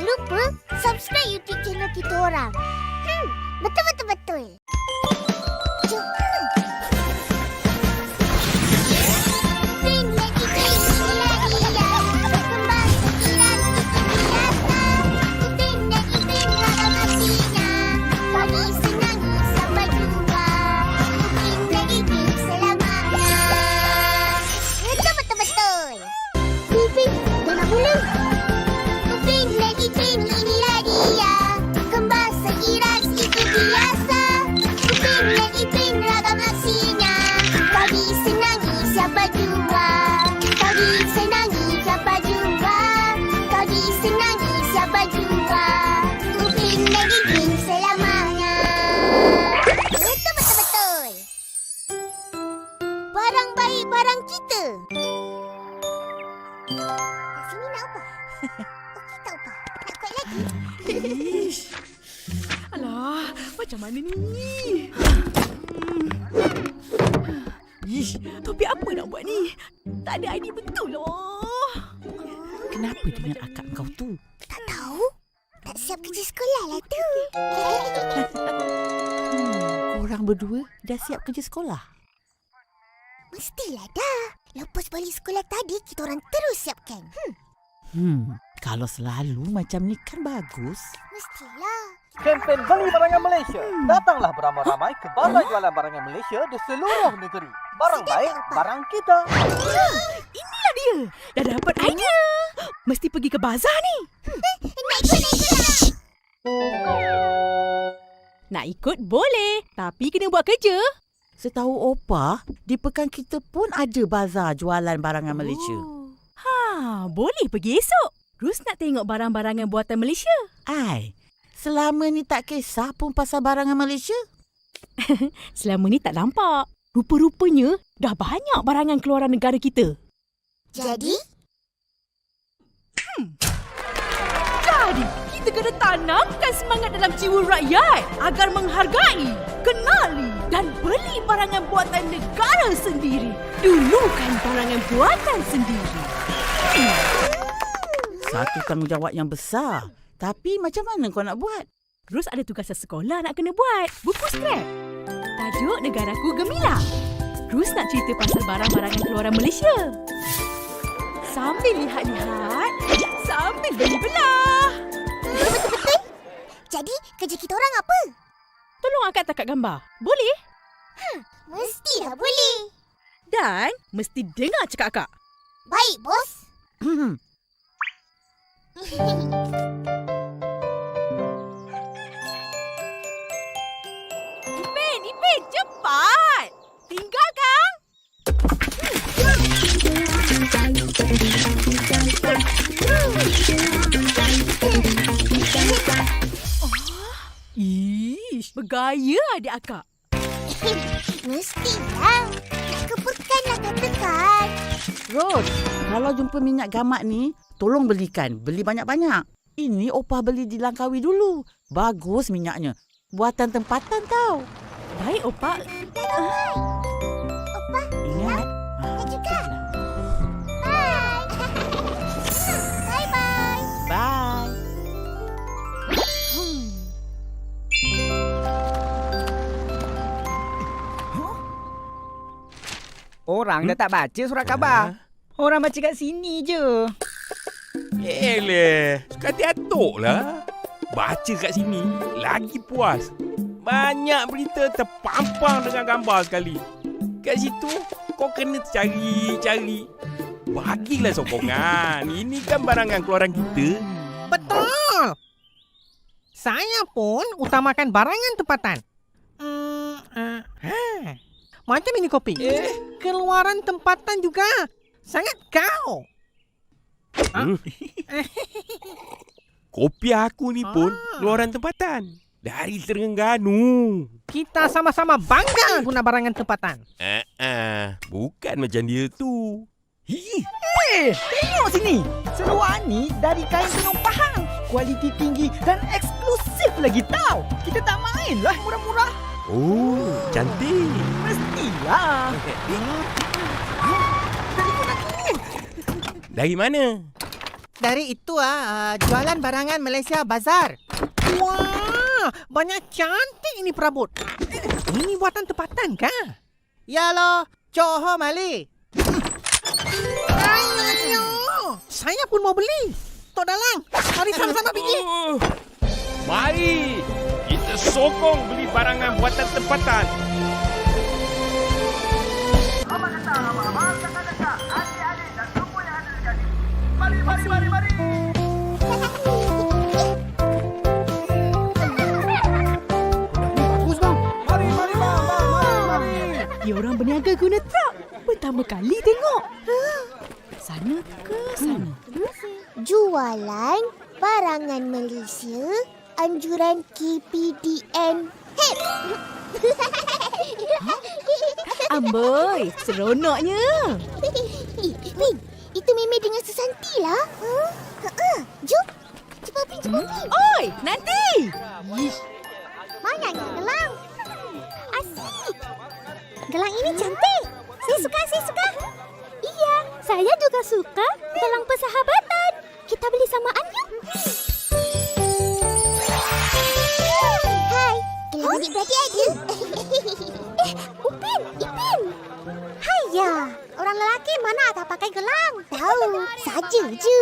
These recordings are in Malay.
Jangan lupa subscribe YouTube channel kita orang. Betul. Jom. Barang baik barang kita. Kat sini nak apa? Okey tak apa. Nak kuat lagi? Ish. Alah, macam mana ni? Ish, tapi apa nak buat ni? Tak ada idea betul lah. Kenapa dengan akak kau tu? Tak tahu. Tak siap kerja sekolah lah tu. Korang berdua dah siap kerja sekolah? Mestilah dah. Lepas balik sekolah tadi, kita orang terus siapkan. Kalau selalu macam ni kan bagus. Mestilah. Kempen Beli Barangan Malaysia. Datanglah beramai-ramai ke bazar jualan barangan Malaysia di seluruh negeri. Barang baik, barang kita. Inilah dia. Dah dapat idea. Mesti pergi ke bazar ni. Nak ikut. Nak ikut boleh. Tapi kena buat kerja. Setahu Opa, di pekan kita pun ada bazar jualan barangan Malaysia. Boleh pergi esok. Rus nak tengok barang-barangan buatan Malaysia. Ai, selama ni tak kisah pun pasal barangan Malaysia? Selama ni tak nampak. Rupa-rupanya dah banyak barangan keluaran negara kita. Jadi, Jadi, kita kena tanamkan semangat dalam jiwa rakyat agar menghargai, kenali dan beli barangan buatan negara sendiri. Dulukan barangan buatan sendiri. Satu tanggungjawab yang besar. Tapi macam mana kau nak buat? Terus ada tugasan sekolah nak kena buat. Buku scrap. Tajuk Negaraku Gemilang. Terus nak cerita pasal barang-barangan keluaran Malaysia. Sambil lihat-lihat, sambil beli-belah. betul-betul. Jadi, kerja kita orang apa? Tolong akak takat gambar. Boleh? Mestilah boleh. Dan mesti dengar cakap akak. Baik, bos. Ipin, cepat. Tinggalkan. Ish, bergaya adik akak. Mestilah. Nak ke pekan nak katakan. Ros, kalau jumpa minyak gamak ni, tolong belikan. Beli banyak-banyak. Ini Opah beli di Langkawi dulu. Bagus minyaknya. Buatan tempatan tau. Baik, Opak. Opa, Ingat. saya juga. Bye. Bye-bye. Bye. Orang dah tak baca surat khabar. Orang baca kat sini je. Eleh, suka hati atuk lah. Baca kat sini, lagi puas. Banyak berita terpampang dengan gambar sekali. Kat situ, kau kena cari. Bagilah sokongan. Ini kan barangan keluaran kita. Betul. Saya pun utamakan barangan tempatan. Macam ini kopi. Keluaran tempatan juga. Sangat kau. Kopi aku ni pun keluaran tempatan. Dari Terengganu. Kita sama-sama bangga guna barangan tempatan. Bukan macam dia tu. Tengok sini. Seluar ni dari kain tenung pahang. Kualiti tinggi dan eksklusif lagi tau. Kita tak main lah murah-murah. Oh, cantik. Mestilah. Dari mana? dari itu jualan barangan Malaysia Bazar. Wah, banyak cantik ini perabot. Ini buatan tempatan kah? Ya lo, Johor Mali. Ayo, saya pun mau beli. Tok Dalang, mari sama-sama pergi. Mari kita sokong beli barangan buatan tempatan. Bagus bang. Mari, bang. Dia orang berniaga guna truk. Pertama kali tengok. Sana ke sana? Jualan barangan Malaysia, anjuran KPDN. Hep! Amboi, seronoknya. Min, itu Meme dengan Susanti lah. Jom. Cepat, Min. Oi, nanti. Mana ni gelang? Asyik. Gelang ini cantik. Saya suka. Iya, saya juga suka gelang persahabatan. Kita beli samaan yuk. Hai, gelang adik-beradik ada. Upin, Ipin. Haiya, orang lelaki mana tak pakai gelang? Tahu, saja je.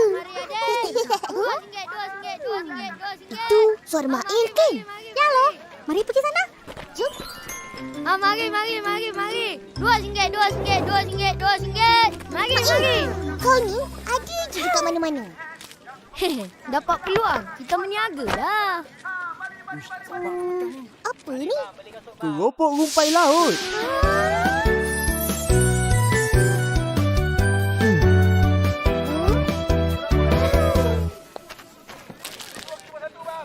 Itu suara Mail kan? Ya loh, mari pergi sana. Jom. Mari. RM2. Mari. Kau ni ada je dekat mana-mana. Dapat peluang. Kita berniaga lah. Apa ni? Keropok rumpai laut.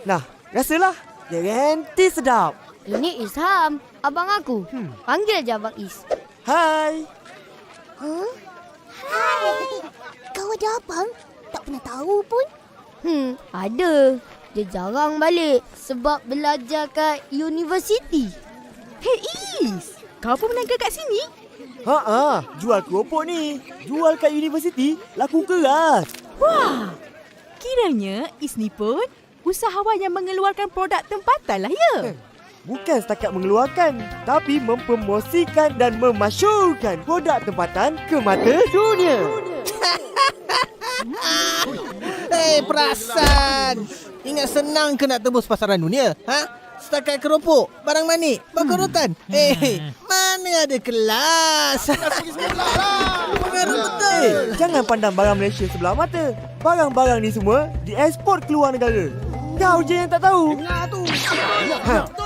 Nah, rasalah. Garanti sedap. Ini Isham, abang aku. Panggil je Abang Is. Hai. Hai. Kau ada abang? Tak pernah tahu pun. Ada. Dia jarang balik sebab belajar kat universiti. Hey Is, kau pun berniaga kat sini? Jual keropok ni. Jual kat universiti, laku keras. Wah, kiranya Is ni pun usahawan yang mengeluarkan produk tempatan lah ya? Bukan setakat mengeluarkan, tapi mempromosikan dan memasyurkan produk tempatan ke mata dunia. Perasan. Ingat senang ke nak tembus pasaran dunia? Setakat keropok, barang manik, bakurutan. Mana ada kelas? Pengaruh betul. Jangan pandang barang Malaysia sebelah mata. Barang-barang ni semua diekspor keluar negara. Kau je yang tak tahu.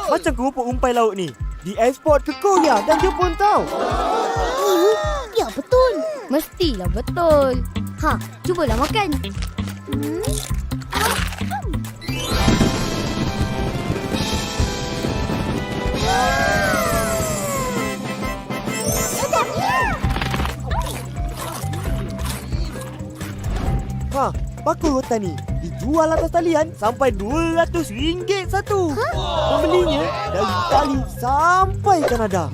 Macam keropok rumpai laut ni, diekspor ke Korea dan Jepun tau. Ya, betul. Mestilah betul. Cubalah makan. Bakul rotan ni dijual atas talian sampai RM200 satu. Pembelinya dari Itali sampai Kanada.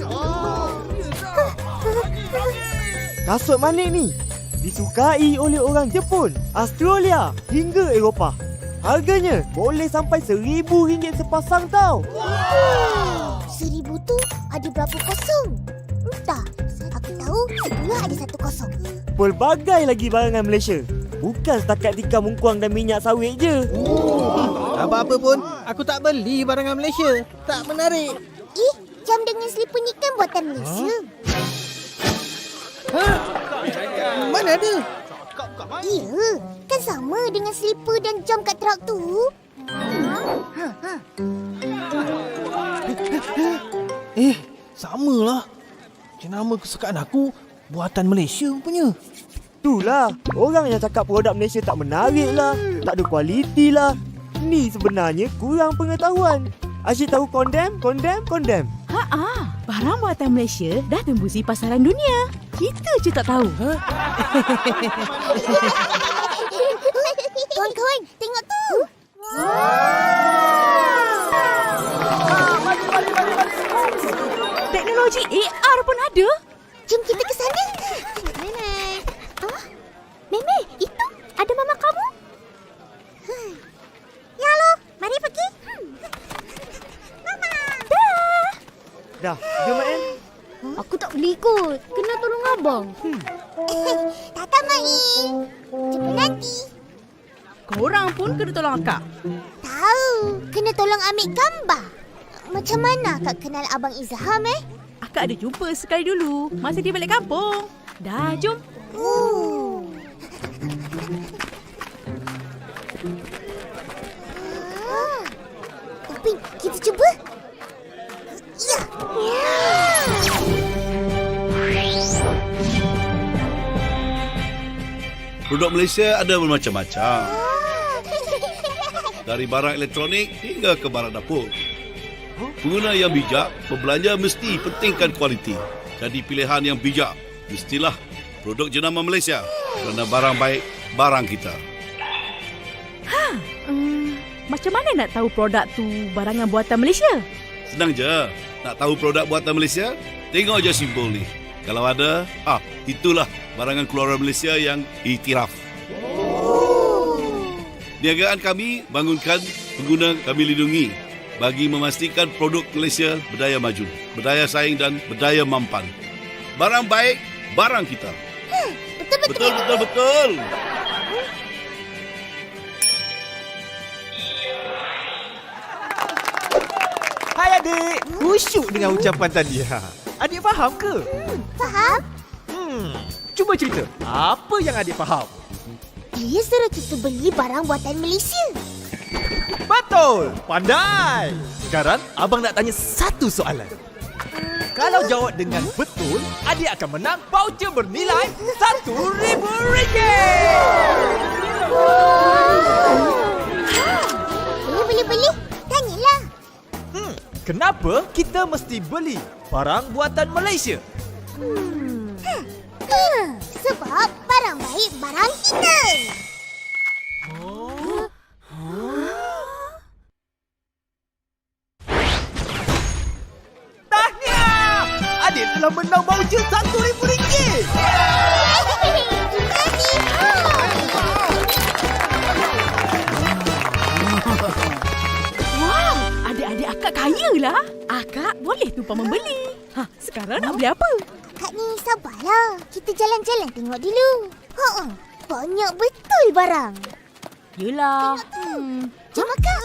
Kasut manik ni disukai oleh orang Jepun, Australia hingga Eropah. Harganya boleh sampai RM1,000 sepasang tau. 1,000 tu ada berapa kosong? Entah. Aku tahu sebuah ada 1 kosong. Pelbagai lagi barangan Malaysia. Bukan setakat tikar mungkuang dan minyak sawit je. Apa-apa pun, aku tak beli barangan Malaysia. Tak menarik. Jam dengan slipper ni kan buatan Malaysia. Mana ada? Ya, kan sama dengan slipper dan jam kat truk tu. Samalah. Jenama kesukaan aku buatan Malaysia punya. Itulah, orang yang cakap produk Malaysia tak menarik lah, tak ada kualiti lah. Ni sebenarnya kurang pengetahuan. Asyik tahu condemn. Barang buatan Malaysia dah tembusi pasaran dunia. Kita je tak tahu. Kawan-kawan, tengok tu. Teknologi AR pun ada. Jom kita ke sana. Nenek. Meme, itu ada mama kamu? Dah, jom Main. Aku tak boleh ikut. Kena tolong abang. Tata Main. Jumpa nanti. Korang pun kena tolong akak. Tahu, kena tolong ambil gambar. Macam mana Kak kenal Abang Izham Akak ada jumpa sekali dulu masa dia balik kampung. Dah, jom. Upin, kita cuba. Ya. Produk Malaysia ada bermacam-macam. Dari barang elektronik hingga ke barang dapur. Pengguna yang bijak, pembelanja mesti pentingkan kualiti. Jadi pilihan yang bijak, mestilah produk jenama Malaysia. Kerana barang baik, barang kita. Macam mana nak tahu produk tu barangan buatan Malaysia? Senang je. Nak tahu produk buatan Malaysia? Tengok je simbol ni. Kalau ada, itulah barangan keluaran Malaysia yang iktiraf. Niagaan kami bangunkan, pengguna kami lindungi bagi memastikan produk Malaysia berdaya maju, berdaya saing dan berdaya mampan. Barang baik, barang kita. Betul. Hai adik. Khusyuk dengan ucapan tadi. Adik faham ke? Faham? Cuba cerita. Apa yang adik faham? Dia suruh kita beli barang buatan Malaysia. Betul. Pandai. Sekarang abang nak tanya satu soalan. Kalau jawab dengan betul, adik akan menang voucher bernilai RM1,000. Boleh. Tanyalah. Kenapa kita mesti beli barang buatan Malaysia? Sebab barang baik barang kita. Tahniah! Adik telah menang voucher RM1,000. Wow, adik-adik akak kaya lah. Akak boleh tumpang membeli. Sekarang nak beli apa? Kak ni sabarlah. Kita jalan-jalan tengok dulu. Banyak betul barang. Yelah. Jom Kak.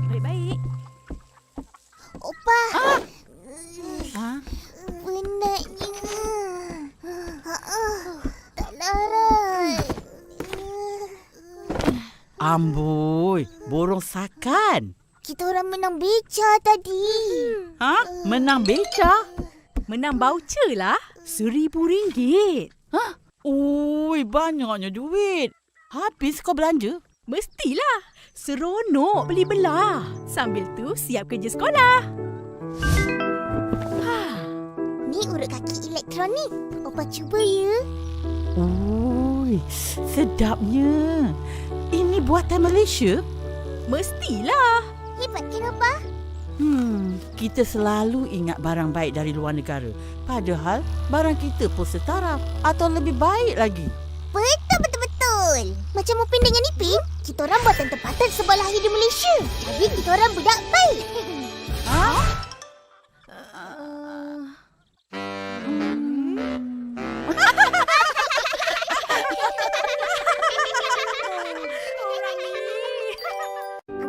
Baik-baik. Opa. Penatnya. Tak larat. Amboi, borong sakan. Kita orang menang beca tadi. Menang beca? Menang voucher lah. RM1,000. Ui, banyaknya duit. Habis kau belanja? Mestilah. Seronok beli belah. Sambil tu siap kerja sekolah. Ni urut kaki elektronik. Opa cuba ya. Ui, sedapnya. Ini buatan Malaysia? Mestilah. Hebat kan Opa? Kita selalu ingat barang baik dari luar negara. Padahal barang kita pun setara atau lebih baik lagi. Betul. Macam Upin dengan Ipin, kita orang buatan tempatan sebab lahir di Malaysia. Jadi kita orang budak baik.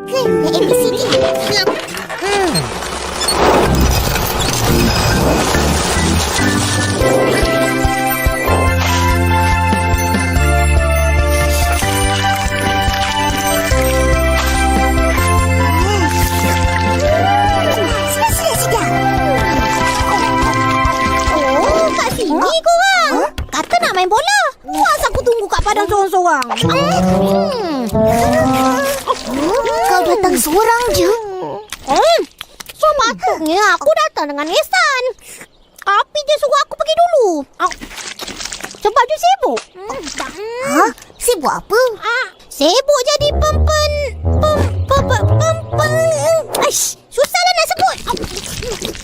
Ke ABCD. Sudah. datang. Kau datang seorang je. Sepatutnya aku datang dengan Ihsan. Tapi dia suruh aku pergi dulu. Sebab dia sibuk. Sibuk apa? Sibuk jadi pempen. Aish, susahlah nak sebut.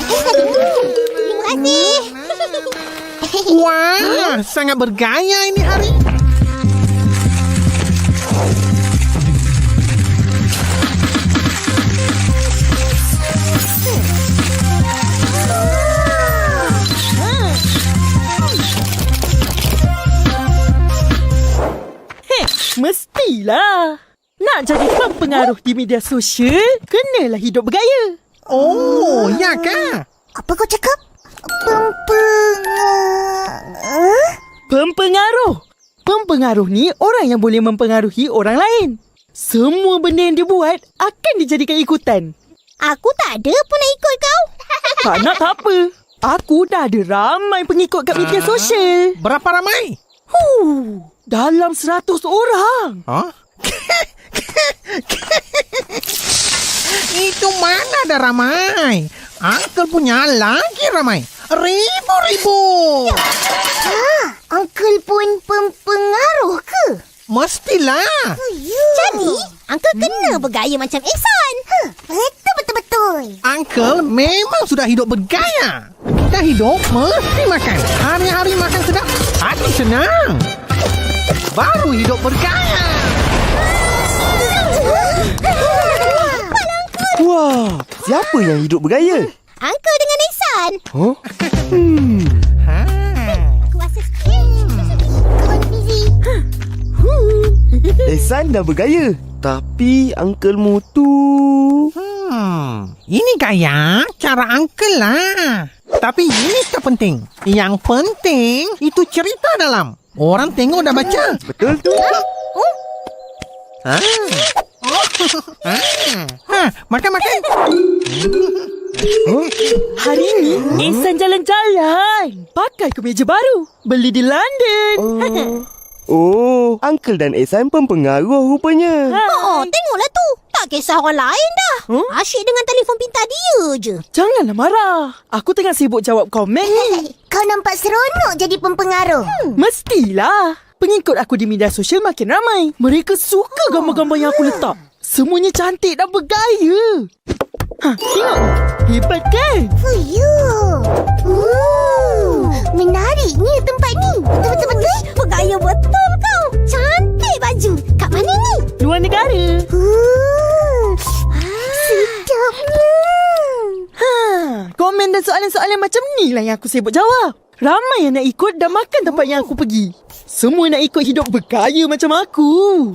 Terima kasih. Wah, sangat bergaya ini hari. Mestilah. Nak jadi pempengaruh di media sosial, kenalah hidup bergaya. Oh, ya kah? Apa kau cakap? Pempengaruh. Pempengaruh ni orang yang boleh mempengaruhi orang lain. Semua benda yang dia buat akan dijadikan ikutan. Aku tak ada pun nak ikut kau. Tak nak tak apa. Aku dah ada ramai pengikut kat media sosial. Berapa ramai? Dalam 100 orang. Huh? Itu mana ada ramai? Uncle punya lagi ramai. Ribu-ribu. Uncle pun pempengaruh ke? Mestilah. Jadi, Uncle kena bergaya macam Ihsan. Betul-betul. Uncle memang sudah hidup bergaya. Kita hidup mesti makan. Hari-hari makan sedap, hati senang. Baru hidup bergaya. Wah, siapa yang hidup bergaya? Uncle dengan Ihsan. Huh? Aku rasa kau ni busy. Ihsan dah bergaya. Tapi uncle-mu tu... Ini gaya cara Uncle lah. Tapi ini tak penting. Yang penting itu cerita dalam. Orang tengok dah baca. Betul tu. Makan-makan. Hari ni, Ihsan jalan-jalan. Pakai kemeja baru. Beli di London. Oh, uncle dan Ihsan pempengaruh rupanya. Tengoklah tu. Tak kisah orang lain dah. Asyik dengan telefon pintar dia je. Janganlah marah. Aku tengah sibuk jawab komen ni. Kau nampak seronok jadi pempengaruh. Mestilah. Pengikut aku di media sosial makin ramai. Mereka suka gambar-gambar yang aku letak. Semuanya cantik dan bergaya. Tengok. Hebat kan? Menariknya tempat ni. Betul-betul. Bergaya betul kau. Cantik baju. Kat mana ni? Luar negara. Sedapnya. Komen dan soalan-soalan macam ni lah yang aku sibuk jawab. Ramai yang nak ikut dan makan tempat yang aku pergi. Semua nak ikut hidup bergaya macam aku.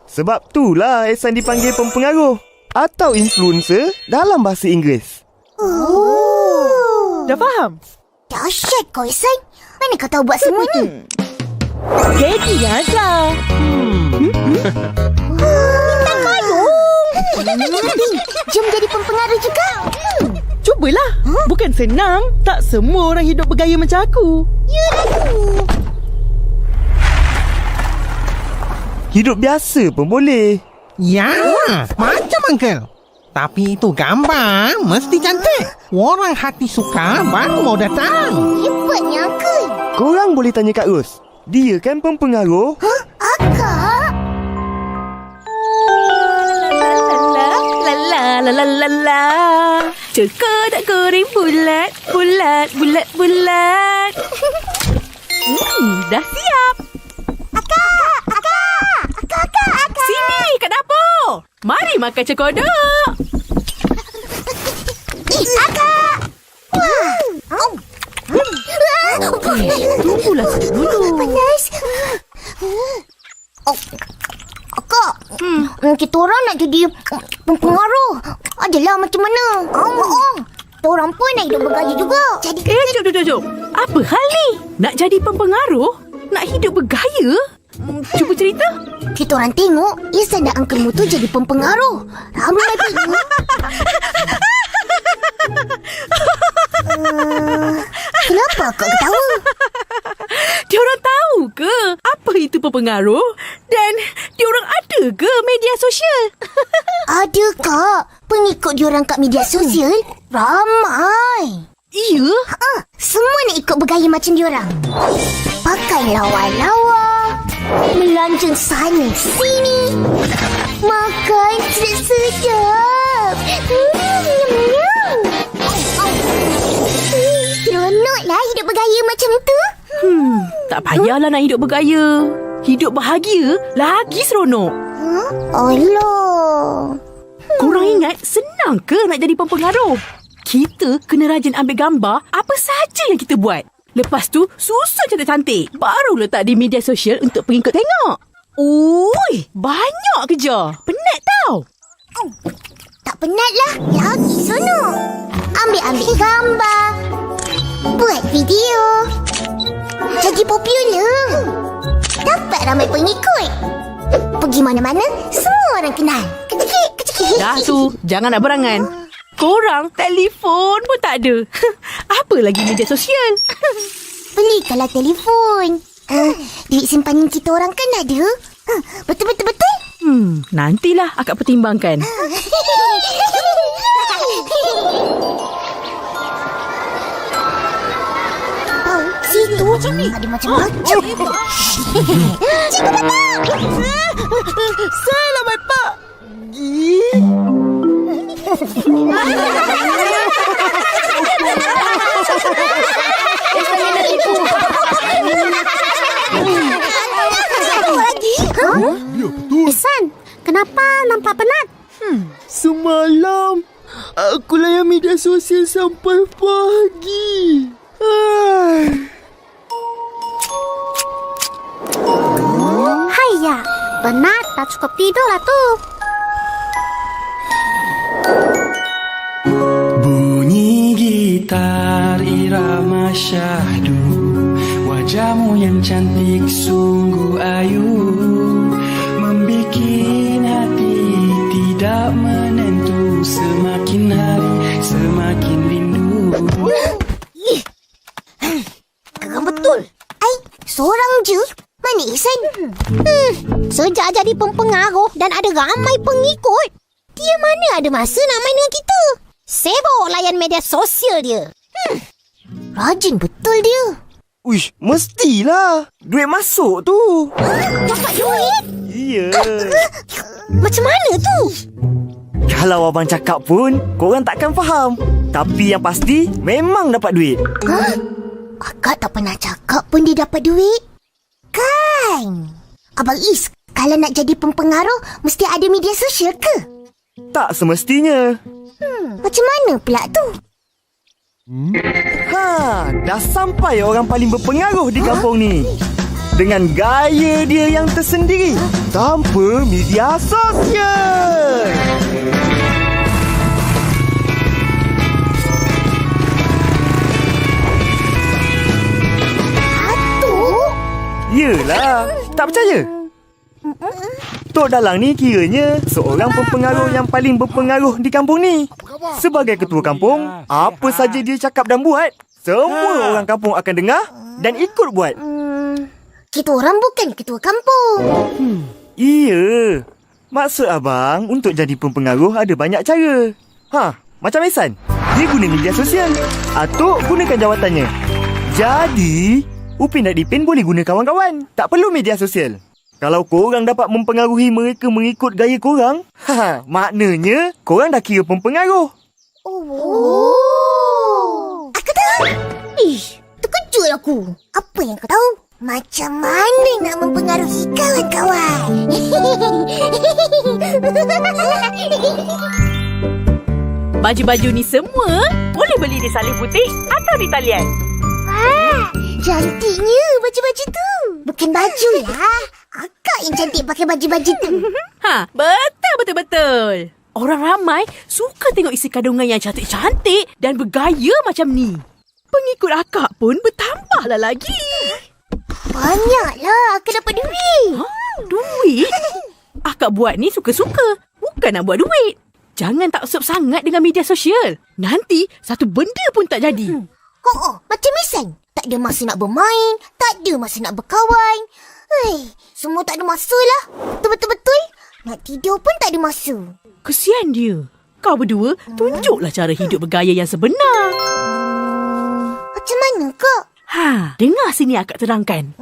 Sebab itulah Ihsan dipanggil pempengaruh atau influencer dalam bahasa Inggeris. Dah faham? Dahsyat kau, Ihsan. Mana kau tahu buat semua ni? Jadi aja. Bintang payung. Jom jadi pempengaruh juga. Cubalah. Bukan senang. Tak semua orang hidup bergaya macam aku. Hidup biasa pun boleh. Ya, macam Uncle. Tapi itu gambar mesti cantik. Orang hati suka baru mau datang. Hebatnya, Uncle. Korang boleh tanya Kak Ros. Dia kan pempengaruh. Akak? La. Cekak tak goreng bulat. Dah siap. Akak. Sini kat dapur. Mari makan cekodok. Akak! Tunggulah dulu. Panas. Akak, kita orang nak jadi pempengaruh. Adalah macam mana? Kita orang pun nak hidup bergaya juga. Jadi Jom. Apa hal ni? Nak jadi pempengaruh? Nak hidup bergaya? Cuba cerita. kita orang tengok Ihsan dan Uncle Mu tu jadi pempengaruh. Ramai pun. Kenapa kau ketawa? Diorang tahu ke apa itu pempengaruh? pempengaruh dan diorang ada ke media sosial? Ada kak. Pengikut diorang kat media sosial ramai. Iya? Semua nak ikut bergaya macam diorang. Pakai lawa-lawa, melanjang sana sini, makan sedap-sedap. Seronoklah hidup bergaya macam tu. Tak payahlah nak hidup bergaya. Hidup bahagia lagi seronok. Allah. Korang ingat senang ke nak jadi pempengaruh? Kita kena rajin ambil gambar apa saja yang kita buat. Lepas tu susun cantik-cantik. Baru letak di media sosial untuk pengikut tengok. Ui, banyak kerja. Penat tau. Tak penat lah. Lagi seronok. Ambil gambar. Buat video. Jadi popular. Dapat ramai pengikut. Pergi mana-mana, semua orang kenal. Kecil-kecil. Dah tu, jangan nak berangan. Korang telefon pun tak ada. Apa lagi media sosial? Belikanlah telefon. Duit simpanan kita orang kan ada. Betul-betul. Nantilah akak pertimbangkan. Situ ada macam-macam. Cikgu datang. Selamat Pak. San, kenapa nampak penat? Semalam aku layan media sosial sampai pagi. Haiya, penat tak cukup tidur lah tu. Bunyi gitar irama syahdu, wajahmu yang cantik sungguh ayu, membikin hati tidak menentu, semakin hari semakin rindu. Geram betul. Seorang je. Mana Ihsan? Sejak jadi pempengaruh dan ada ramai pengikut, dia mana ada masa nak main dengan kita? Sibuk layan media sosial dia. Rajin betul dia. Uish, mestilah. Duit masuk tu. Dapat duit? Iya. Macam mana tu? Kalau abang cakap pun, korang takkan faham. Tapi yang pasti, memang dapat duit. Akak tak pernah cakap pun dia dapat duit. Kan? Abang Is, kalau nak jadi pempengaruh, mesti ada media sosial ke? Tak semestinya. Macam mana pula tu? Dah sampai orang paling berpengaruh di kampung ni. Dengan gaya dia yang tersendiri. Tanpa media sosial. Yelah, tak percaya? Tok Dalang ni kiranya seorang pempengaruh yang paling berpengaruh di kampung ni. Sebagai ketua kampung, apa saja dia cakap dan buat, semua orang kampung akan dengar dan ikut buat. Kita orang bukan ketua kampung. Iya. Maksud abang, untuk jadi pempengaruh ada banyak cara. Macam Ihsan, dia guna media sosial. Atuk gunakan jawatannya. Jadi, Upin dan Ipin boleh guna kawan-kawan. Tak perlu media sosial. Kalau korang dapat mempengaruhi mereka mengikut gaya korang, maknanya korang dah kira pempengaruh. Aku tahu. Terkejut aku. Apa yang kau tahu? Macam mana nak mempengaruhi kawan-kawan? Baju-baju ni semua boleh beli di Salih Butik atau di talian. Wah, cantiknya baju-baju tu. Bukan baju lah. Akak yang cantik pakai baju-baju tu. Betul. Orang ramai suka tengok isi kandungan yang cantik-cantik dan bergaya macam ni. Pengikut akak pun bertambahlah lagi. Banyaklah akak dapat duit. Duit? Akak buat ni suka-suka. Bukan nak buat duit. Jangan taksub sangat dengan media sosial. Nanti satu benda pun tak jadi. Macam Ihsan. Tak ada masa nak bermain. Tak ada masa nak berkawan. Semua tak ada masa lah. Betul-betul. Nak tidur pun tak ada masa. Kesian dia. Kau berdua, tunjuklah cara hidup bergaya yang sebenar. Macam mana, Kak? Dengar sini akak terangkan.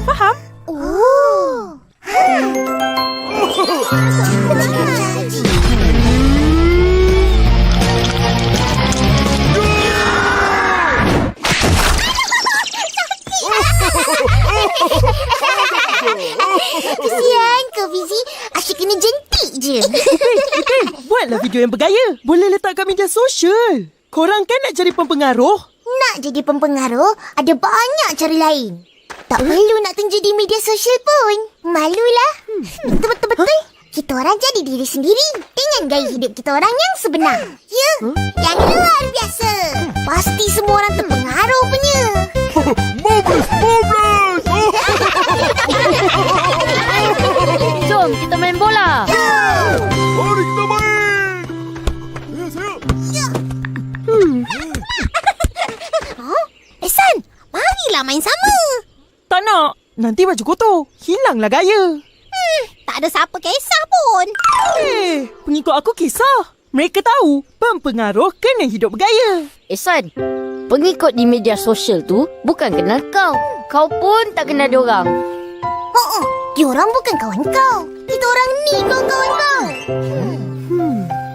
Faham? Oh. Kesian kau, Fizi. Asyik kena jentik je. Buatlah video yang bergaya. Boleh letak kat media sosial. Korang kan nak cari pempengaruh? Nak jadi pempengaruh, ada banyak cara lain. Tak perlu nak tunjuk di media sosial pun. Malulah. Betul-betul. Kita orang jadi diri sendiri dengan gaya hidup kita orang yang sebenar. Ya, yang luar biasa. Pasti semua orang terpengaruh punya. Jom kita main bola. Mari kita main. Ehsan, marilah main sama. Tak nak. Nanti baju kotor. Hilanglah gaya. Tak ada siapa kisah pun. Pengikut aku kisah. Mereka tahu pempengaruh kena hidup bergaya. Ehsan, pengikut di media sosial tu bukan kenal kau. Kau pun tak kenal diorang. Diorang bukan kawan kau. Kita orang ni kawan-kawan kau.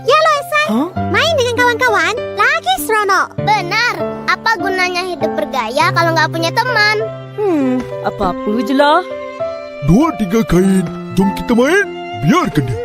Ya lo, Ehsan. Main dengan kawan-kawan lagi seronok. Benar. Apa gunanya hidup bergaya kalau nggak punya teman? Apa-apa je lah. 2-3 kain. Jom kita main. Biarkan dia.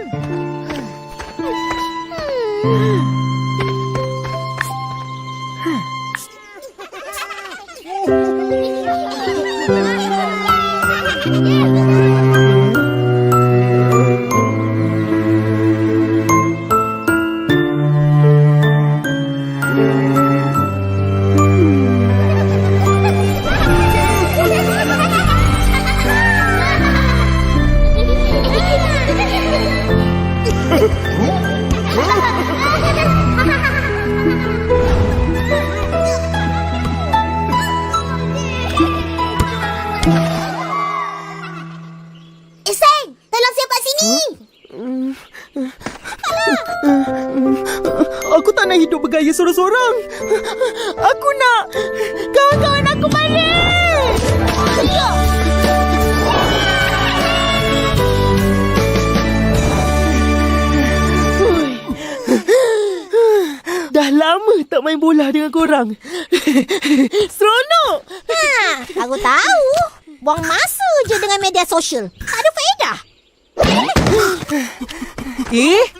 Ehsan, tolong siapa sini. Aku tak nak hidup bergaya sorang-sorang. Aku nak kawan-kawan aku balik. Dah lama tak main bola dengan korang. Seronok. Aku tahu. Buang masa je dengan media sosial. Tak ada faedah.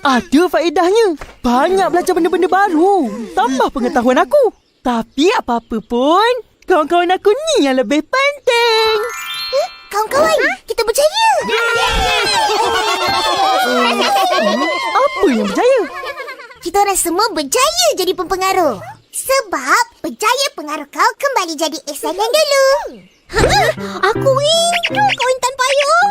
Ada faedahnya. Banyak belajar benda-benda baru. Tambah pengetahuan aku. Tapi apa-apa pun, kawan-kawan aku ni yang lebih penting. Kawan-kawan, kita berjaya. Apa yang berjaya? Kita orang semua berjaya jadi pempengaruh. Sebab berjaya pengaruh kau kembali jadi Ehsan yang dulu. Aku rindu kau intan payung.